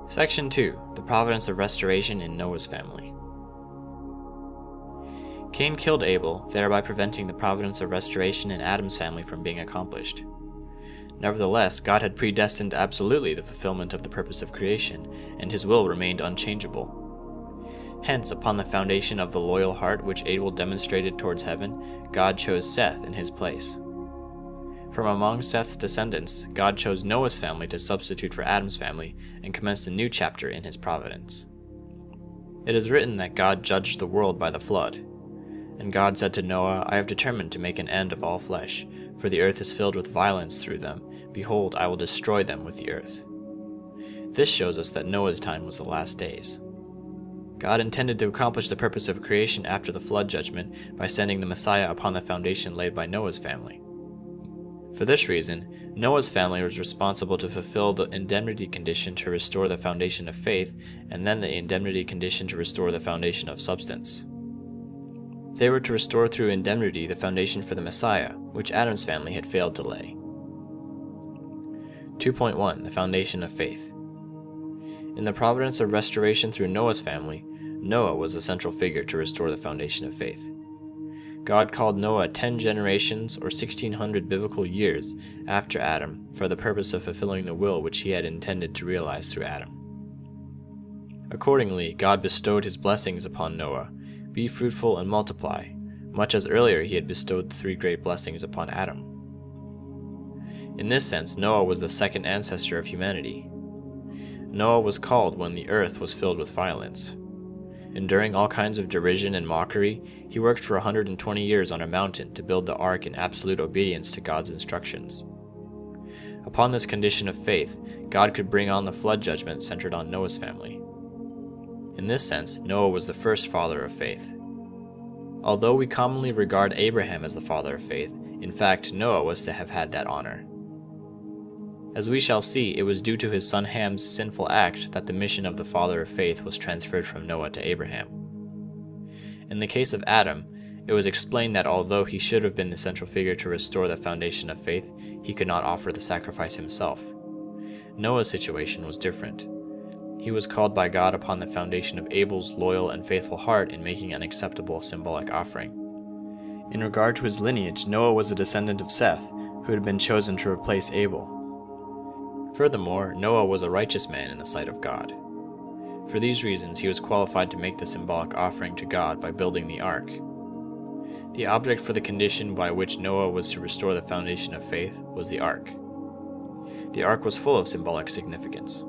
Section 2. The Providence of Restoration in Noah's Family. Cain killed Abel, thereby preventing the providence of restoration in Adam's family from being accomplished. Nevertheless, God had predestined absolutely the fulfillment of the purpose of creation, and his will remained unchangeable. Hence, upon the foundation of the loyal heart which Abel demonstrated towards heaven, God chose Seth in his place. From among Seth's descendants, God chose Noah's family to substitute for Adam's family and commenced a new chapter in his providence. It is written that God judged the world by the flood. And God said to Noah, I have determined to make an end of all flesh, for the earth is filled with violence through them. Behold, I will destroy them with the earth. This shows us that Noah's time was the last days. God intended to accomplish the purpose of creation after the flood judgment by sending the Messiah upon the foundation laid by Noah's family. For this reason, Noah's family was responsible to fulfill the indemnity condition to restore the foundation of faith, and then the indemnity condition to restore the foundation of substance. They were to restore through indemnity the foundation for the Messiah, which Adam's family had failed to lay. 2.1. The Foundation of Faith. In the providence of restoration through Noah's family, Noah was the central figure to restore the foundation of faith. God called Noah 10 generations or 1600 biblical years after Adam for the purpose of fulfilling the will which he had intended to realize through Adam. Accordingly, God bestowed his blessings upon Noah, be fruitful and multiply, much as earlier he had bestowed 3 great blessings upon Adam. In this sense, Noah was the second ancestor of humanity. Noah was called when the earth was filled with violence. Enduring all kinds of derision and mockery, he worked for 120 years on a mountain to build the ark in absolute obedience to God's instructions. Upon this condition of faith, God could bring on the flood judgment centered on Noah's family. In this sense, Noah was the first father of faith. Although we commonly regard Abraham as the father of faith, in fact, Noah was to have had that honor. As we shall see, it was due to his son Ham's sinful act that the mission of the father of faith was transferred from Noah to Abraham. In the case of Adam, it was explained that although he should have been the central figure to restore the foundation of faith, he could not offer the sacrifice himself. Noah's situation was different. He was called by God upon the foundation of Abel's loyal and faithful heart in making an acceptable symbolic offering. In regard to his lineage, Noah was a descendant of Seth, who had been chosen to replace Abel. Furthermore, Noah was a righteous man in the sight of God. For these reasons, he was qualified to make the symbolic offering to God by building the ark. The object for the condition by which Noah was to restore the foundation of faith was the ark. The ark was full of symbolic significance.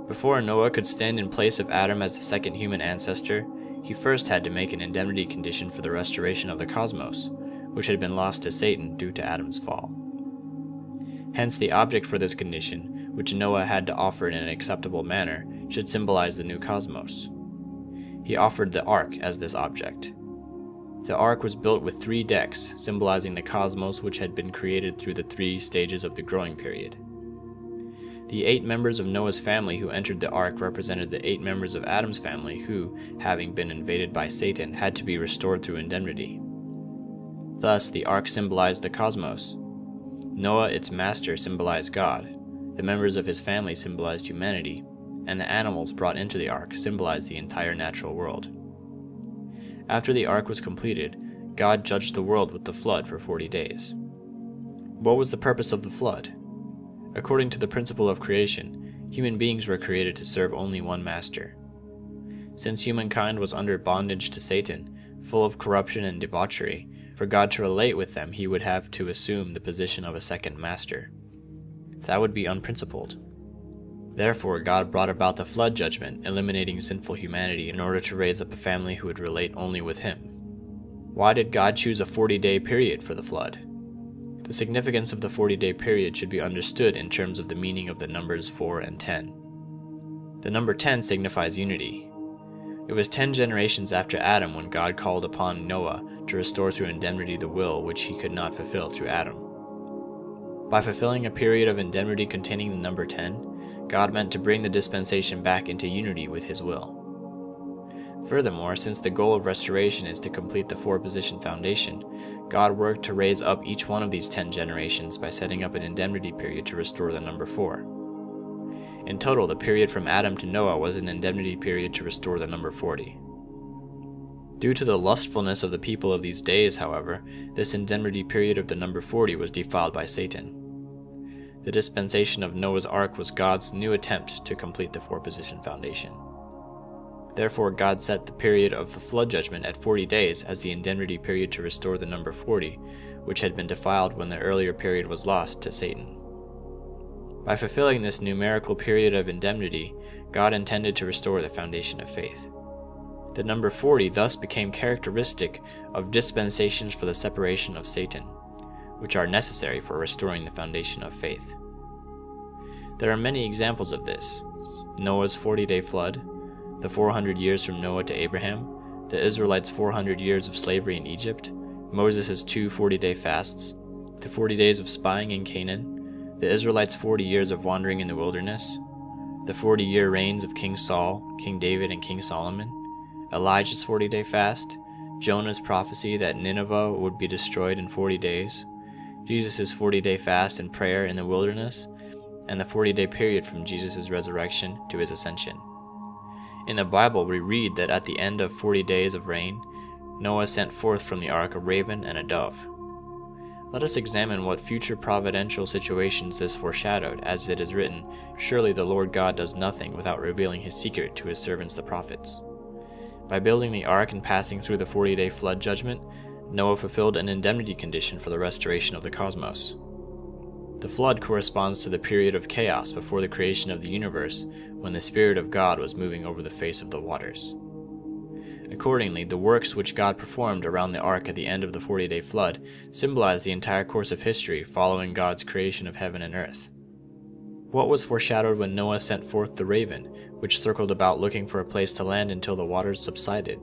Before Noah could stand in place of Adam as the second human ancestor, he first had to make an indemnity condition for the restoration of the cosmos, which had been lost to Satan due to Adam's fall. Hence, the object for this condition, which Noah had to offer in an acceptable manner, should symbolize the new cosmos. He offered the ark as this object. The ark was built with 3 decks, symbolizing the cosmos which had been created through the 3 stages of the growing period. The 8 members of Noah's family who entered the ark represented the 8 members of Adam's family who, having been invaded by Satan, had to be restored through indemnity. Thus, the ark symbolized the cosmos. Noah, its master, symbolized God, the members of his family symbolized humanity, and the animals brought into the ark symbolized the entire natural world. After the ark was completed, God judged the world with the flood for 40 days. What was the purpose of the flood? According to the principle of creation, human beings were created to serve only one master. Since humankind was under bondage to Satan, full of corruption and debauchery, for God to relate with them, he would have to assume the position of a second master. That would be unprincipled. Therefore, God brought about the flood judgment, eliminating sinful humanity in order to raise up a family who would relate only with him. Why did God choose a 40-day period for the flood? The significance of the 40-day period should be understood in terms of the meaning of the numbers 4 and 10. The number 10 signifies unity. It was 10 generations after Adam when God called upon Noah to restore through indemnity the will which he could not fulfill through Adam. By fulfilling a period of indemnity containing the number 10, God meant to bring the dispensation back into unity with his will. Furthermore, since the goal of restoration is to complete the 4-position foundation, God worked to raise up each one of these 10 generations by setting up an indemnity period to restore the number 4. In total, the period from Adam to Noah was an indemnity period to restore the number 40. Due to the lustfulness of the people of these days, however, this indemnity period of the number 40 was defiled by Satan. The dispensation of Noah's Ark was God's new attempt to complete the four-position foundation. Therefore, God set the period of the flood judgment at 40 days as the indemnity period to restore the number 40, which had been defiled when the earlier period was lost to Satan. By fulfilling this numerical period of indemnity, God intended to restore the foundation of faith. The number 40 thus became characteristic of dispensations for the separation of Satan, which are necessary for restoring the foundation of faith. There are many examples of this: Noah's 40-day flood, the 400 years from Noah to Abraham, the Israelites' 400 years of slavery in Egypt, Moses' 2 40-day fasts, the 40 days of spying in Canaan, the Israelites' 40 years of wandering in the wilderness, the 40-year reigns of King Saul, King David, and King Solomon, Elijah's 40-day fast, Jonah's prophecy that Nineveh would be destroyed in 40 days, Jesus' 40-day fast and prayer in the wilderness, and the 40-day period from Jesus' resurrection to his ascension. In the Bible, we read that at the end of 40 days of rain, Noah sent forth from the ark a raven and a dove. Let us examine what future providential situations this foreshadowed, as it is written, "Surely the Lord God does nothing without revealing his secret to his servants the prophets." By building the ark and passing through the 40-day flood judgment, Noah fulfilled an indemnity condition for the restoration of the cosmos. The flood corresponds to the period of chaos before the creation of the universe, when the Spirit of God was moving over the face of the waters. Accordingly, the works which God performed around the ark at the end of the 40-day flood symbolize the entire course of history following God's creation of heaven and earth. What was foreshadowed when Noah sent forth the raven, which circled about looking for a place to land until the waters subsided?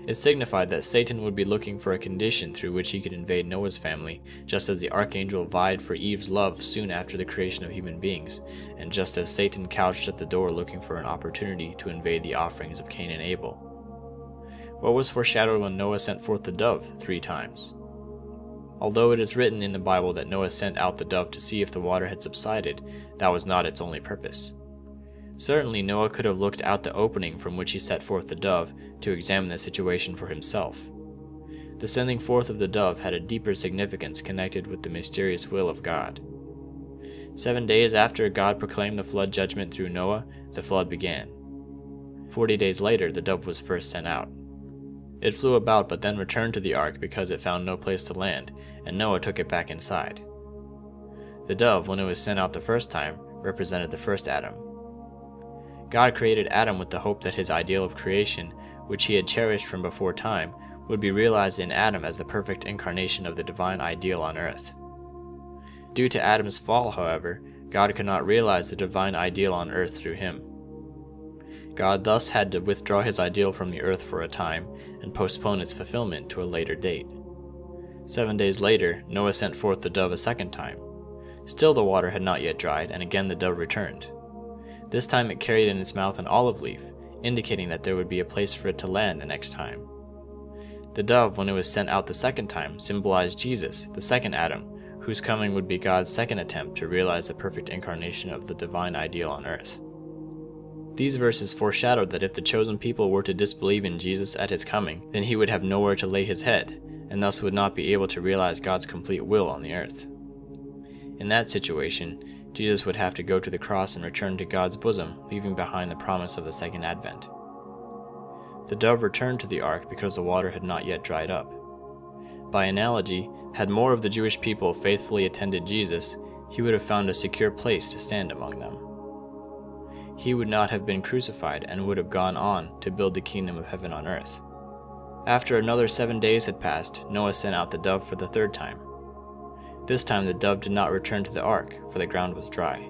It signified that Satan would be looking for a condition through which he could invade Noah's family, just as the archangel vied for Eve's love soon after the creation of human beings, and just as Satan couched at the door looking for an opportunity to invade the offerings of Cain and Abel. What was foreshadowed when Noah sent forth the dove 3 times? Although it is written in the Bible that Noah sent out the dove to see if the water had subsided, that was not its only purpose. Certainly Noah could have looked out the opening from which he set forth the dove to examine the situation for himself. The sending forth of the dove had a deeper significance connected with the mysterious will of God. 7 days after God proclaimed the flood judgment through Noah, the flood began. 40 days later, the dove was first sent out. It flew about but then returned to the ark because it found no place to land, and Noah took it back inside. The dove, when it was sent out the first time, represented the first Adam. God created Adam with the hope that his ideal of creation, which he had cherished from before time, would be realized in Adam as the perfect incarnation of the divine ideal on earth. Due to Adam's fall, however, God could not realize the divine ideal on earth through him. God thus had to withdraw his ideal from the earth for a time and postpone its fulfillment to a later date. 7 days later, Noah sent forth the dove a second time. Still the water had not yet dried, and again the dove returned. This time it carried in its mouth an olive leaf, indicating that there would be a place for it to land the next time. The dove, when it was sent out the second time, symbolized Jesus, the second Adam, whose coming would be God's second attempt to realize the perfect incarnation of the divine ideal on earth. These verses foreshadowed that if the chosen people were to disbelieve in Jesus at his coming, then he would have nowhere to lay his head, and thus would not be able to realize God's complete will on the earth. In that situation, Jesus would have to go to the cross and return to God's bosom, leaving behind the promise of the second advent. The dove returned to the ark because the water had not yet dried up. By analogy, had more of the Jewish people faithfully attended Jesus, he would have found a secure place to stand among them. He would not have been crucified and would have gone on to build the kingdom of heaven on earth. After another 7 days had passed, Noah sent out the dove for the third time. This time the dove did not return to the ark, for the ground was dry.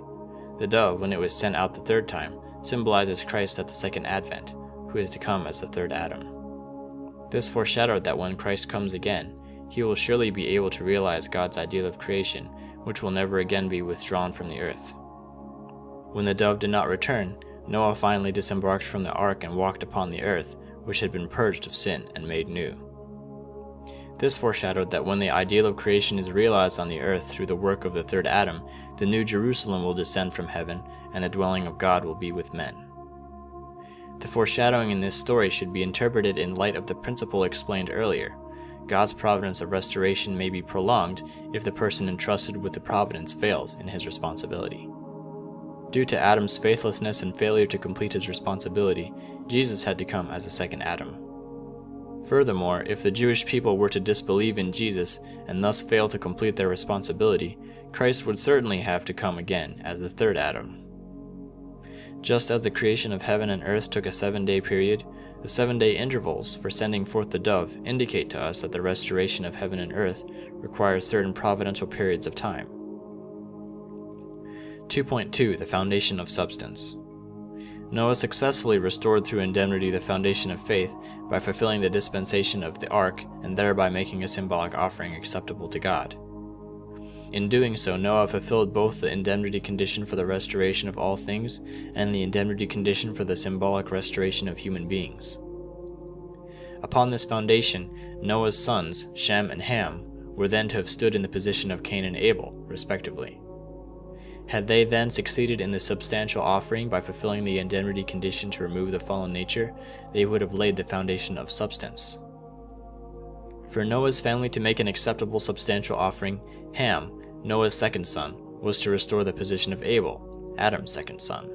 The dove, when it was sent out the third time, symbolizes Christ at the second advent, who is to come as the third Adam. This foreshadowed that when Christ comes again, he will surely be able to realize God's ideal of creation, which will never again be withdrawn from the earth. When the dove did not return, Noah finally disembarked from the ark and walked upon the earth, which had been purged of sin and made new. This foreshadowed that when the ideal of creation is realized on the earth through the work of the third Adam, the New Jerusalem will descend from heaven, and the dwelling of God will be with men. The foreshadowing in this story should be interpreted in light of the principle explained earlier. God's providence of restoration may be prolonged if the person entrusted with the providence fails in his responsibility. Due to Adam's faithlessness and failure to complete his responsibility, Jesus had to come as a second Adam. Furthermore, if the Jewish people were to disbelieve in Jesus and thus fail to complete their responsibility, Christ would certainly have to come again as the third Adam. Just as the creation of heaven and earth took a 7-day period, the 7-day intervals for sending forth the dove indicate to us that the restoration of heaven and earth requires certain providential periods of time. 2.2 The foundation of substance. Noah successfully restored through indemnity the foundation of faith by fulfilling the dispensation of the ark and thereby making a symbolic offering acceptable to God. In doing so, Noah fulfilled both the indemnity condition for the restoration of all things and the indemnity condition for the symbolic restoration of human beings. Upon this foundation, Noah's sons, Shem and Ham, were then to have stood in the position of Cain and Abel, respectively. Had they then succeeded in the substantial offering by fulfilling the indemnity condition to remove the fallen nature, they would have laid the foundation of substance. For Noah's family to make an acceptable substantial offering, Ham, Noah's second son, was to restore the position of Abel, Adam's second son.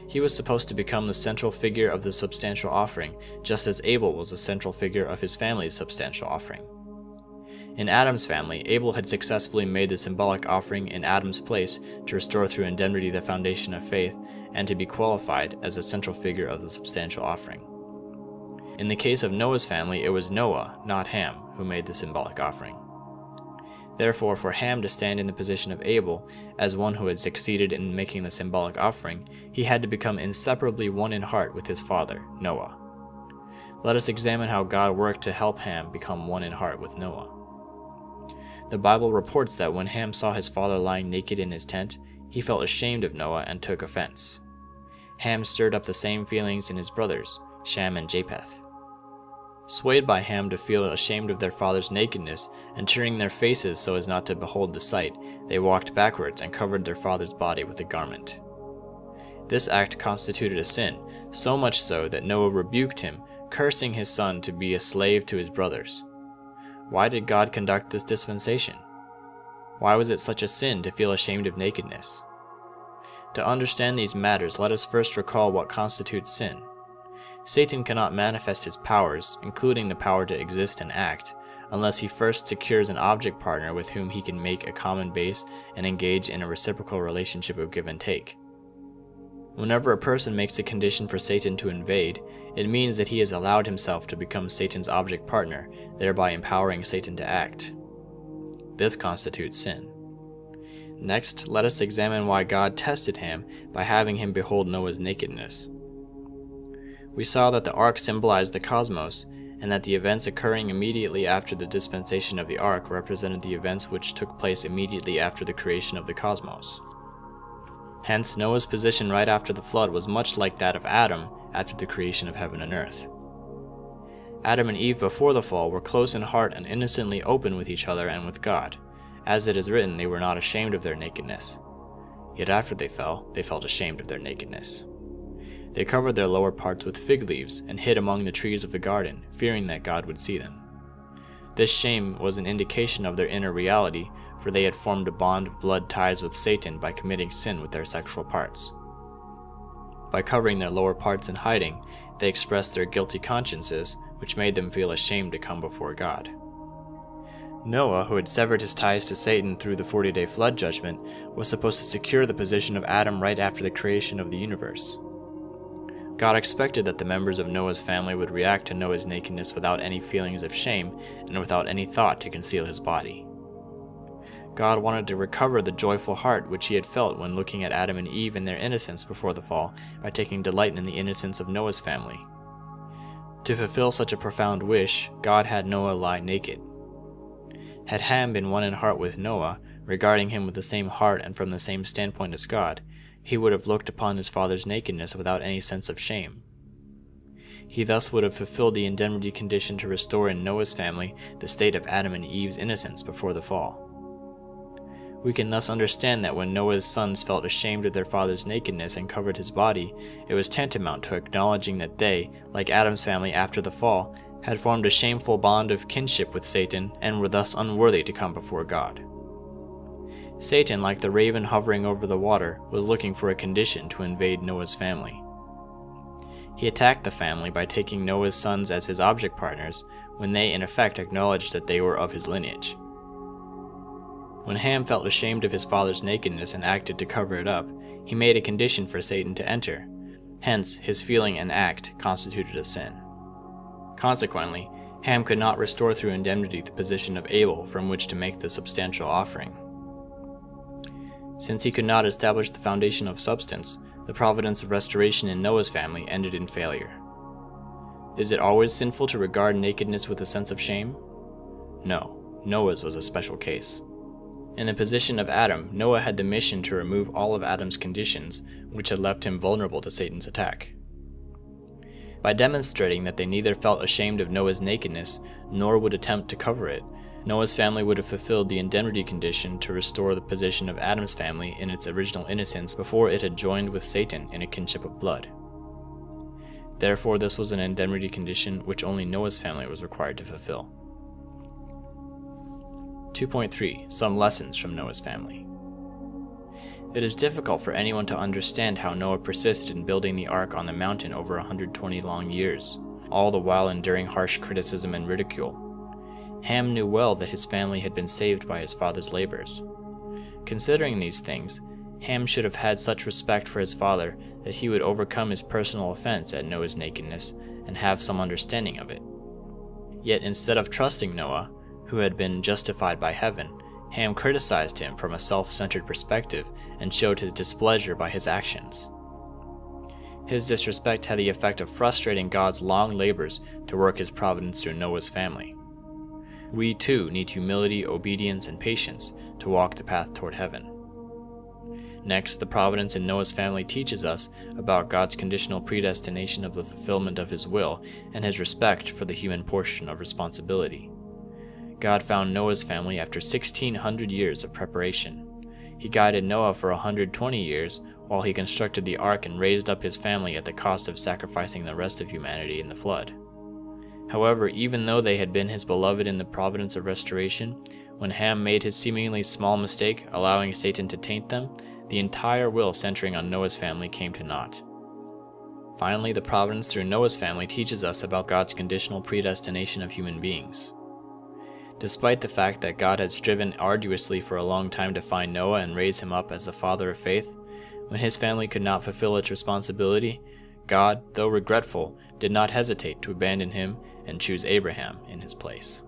He was supposed to become the central figure of the substantial offering, just as Abel was the central figure of his family's substantial offering. In Adam's family, Abel had successfully made the symbolic offering in Adam's place to restore through indemnity the foundation of faith and to be qualified as the central figure of the substantial offering. In the case of Noah's family, it was Noah, not Ham, who made the symbolic offering. Therefore, for Ham to stand in the position of Abel, as one who had succeeded in making the symbolic offering, he had to become inseparably one in heart with his father, Noah. Let us examine how God worked to help Ham become one in heart with Noah. The Bible reports that when Ham saw his father lying naked in his tent, he felt ashamed of Noah and took offense. Ham stirred up the same feelings in his brothers, Shem and Japheth. Swayed by Ham to feel ashamed of their father's nakedness and turning their faces so as not to behold the sight, they walked backwards and covered their father's body with a garment. This act constituted a sin, so much so that Noah rebuked him, cursing his son to be a slave to his brothers. Why did God conduct this dispensation? Why was it such a sin to feel ashamed of nakedness? To understand these matters, let us first recall what constitutes sin. Satan cannot manifest his powers, including the power to exist and act, unless he first secures an object partner with whom he can make a common base and engage in a reciprocal relationship of give and take. Whenever a person makes a condition for Satan to invade, it means that he has allowed himself to become Satan's object partner, thereby empowering Satan to act. This constitutes sin. Next, let us examine why God tested Ham by having him behold Noah's nakedness. We saw that the ark symbolized the cosmos, and that the events occurring immediately after the dispensation of the ark represented the events which took place immediately after the creation of the cosmos. Hence, Noah's position right after the flood was much like that of Adam after the creation of heaven and earth. Adam and Eve before the fall were close in heart and innocently open with each other and with God. As it is written, they were not ashamed of their nakedness. Yet after they fell, they felt ashamed of their nakedness. They covered their lower parts with fig leaves and hid among the trees of the garden, fearing that God would see them. This shame was an indication of their inner reality, for they had formed a bond of blood ties with Satan by committing sin with their sexual parts. By covering their lower parts and hiding, they expressed their guilty consciences, which made them feel ashamed to come before God. Noah, who had severed his ties to Satan through the 40-day flood judgment, was supposed to secure the position of Adam right after the creation of the universe. God expected that the members of Noah's family would react to Noah's nakedness without any feelings of shame and without any thought to conceal his body. God wanted to recover the joyful heart which he had felt when looking at Adam and Eve in their innocence before the fall by taking delight in the innocence of Noah's family. To fulfill such a profound wish, God had Noah lie naked. Had Ham been one in heart with Noah, regarding him with the same heart and from the same standpoint as God, he would have looked upon his father's nakedness without any sense of shame. He thus would have fulfilled the indemnity condition to restore in Noah's family the state of Adam and Eve's innocence before the fall. We can thus understand that when Noah's sons felt ashamed of their father's nakedness and covered his body, it was tantamount to acknowledging that they, like Adam's family after the fall, had formed a shameful bond of kinship with Satan and were thus unworthy to come before God. Satan, like the raven hovering over the water, was looking for a condition to invade Noah's family. He attacked the family by taking Noah's sons as his object partners, when they in effect acknowledged that they were of his lineage. When Ham felt ashamed of his father's nakedness and acted to cover it up, he made a condition for Satan to enter. Hence, his feeling and act constituted a sin. Consequently, Ham could not restore through indemnity the position of Abel from which to make the substantial offering. Since he could not establish the foundation of substance, the providence of restoration in Noah's family ended in failure. Is it always sinful to regard nakedness with a sense of shame? No, Noah's was a special case. In the position of Adam, Noah had the mission to remove all of Adam's conditions, which had left him vulnerable to Satan's attack. By demonstrating that they neither felt ashamed of Noah's nakedness, nor would attempt to cover it, Noah's family would have fulfilled the indemnity condition to restore the position of Adam's family in its original innocence before it had joined with Satan in a kinship of blood. Therefore, this was an indemnity condition which only Noah's family was required to fulfill. 2.3 Some lessons from Noah's family. It is difficult for anyone to understand how Noah persisted in building the ark on the mountain over 120 long years, all the while enduring harsh criticism and ridicule. Ham knew well that his family had been saved by his father's labors. Considering these things, Ham should have had such respect for his father that he would overcome his personal offense at Noah's nakedness and have some understanding of it. Yet instead of trusting Noah, who had been justified by heaven, Ham criticized him from a self-centered perspective and showed his displeasure by his actions. His disrespect had the effect of frustrating God's long labors to work his providence through Noah's family. We too need humility, obedience, and patience to walk the path toward heaven. Next, the providence in Noah's family teaches us about God's conditional predestination of the fulfillment of his will and his respect for the human portion of responsibility. God found Noah's family after 1,600 years of preparation. He guided Noah for 120 years while he constructed the ark and raised up his family at the cost of sacrificing the rest of humanity in the flood. However, even though they had been his beloved in the providence of restoration, when Ham made his seemingly small mistake, allowing Satan to taint them, the entire will centering on Noah's family came to naught. Finally, the providence through Noah's family teaches us about God's conditional predestination of human beings. Despite the fact that God had striven arduously for a long time to find Noah and raise him up as the father of faith, when his family could not fulfill its responsibility, God, though regretful, did not hesitate to abandon him and choose Abraham in his place.